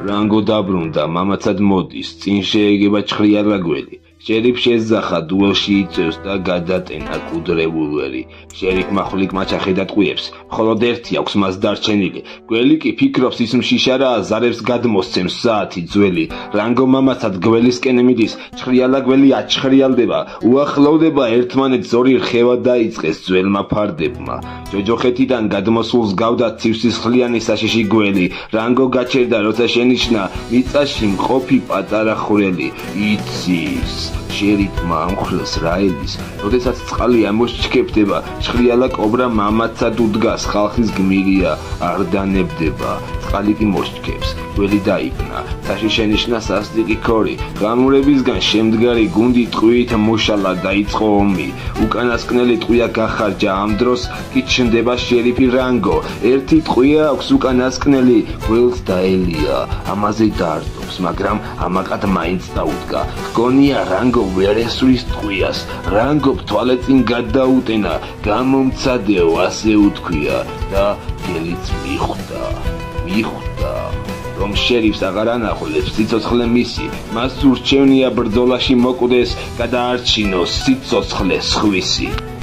რანგო დაბრუნდა, მამაცად მოდის, წინ შეეგება ჩხრიალა გველი. შერიფ შეძახა, დუელში იწევს და გადატენა კუდრებულველი. შერიფ მახვილიკ მაჩახედა ტყვიებს, მხოლოდ ერთი აქვს მას დარჩენილი. გველი კი ფიქრობს ის მშიშარაა, ზარებს გადმოსცემს საათი ძველი. რანგო მამაცად გველისკენ მიდის, ჩხრიალა გველი აჩხრიალდება. უახლოვდება ერთმანეთს ორი რხევა დაიწყეს ძველმა ფარდებმა. ჯოჯოხეთიდან გადმოსულს გავდა ცივსისხლიანი საშიში გველი. რანგო გაჩერდა, როცა შენიშნა მიწაში მყოფი პატარა ხვრელი. იცის შერიფმა ამხვრელს რაელის, როდესაც წყალი ამოსჩქეფდება, ჩხრიალა კობრა მამაცად უდგას, ხალხის გმირია, არ დანებდება. წყალი კი მოსჩქეფს, გველი დაიბნა, საში შენიშნა სასტიკი ქორი, ღამურებისგან შემდგარი გუნდი ტყვიით მოშალა, დაიწყო ომი. უკანასკნელი ტყვია გახარჯა, ამ დროს კი ჩნდება შერიფი რანგო. ერთი ტყვია აქვს უკანასკნელი, გველს დაელია, ამაზე დაარდობს, მაგრამ ამაყად მაინც დაუდგა. ჰგონია რანგო ვერ ესვრის ტყვიას, რანგო თვალეწინ გადაუტენა, გამომცადეო, ასე უთქვია და გელიც მიხვდა, რომ შერიფს აღარ ანახულებს სიცოცხლე მისი, მას ურჩევნია ბრძოლაში მოკვდეს, გადაარჩინოს სიცოცხლე სხვისი.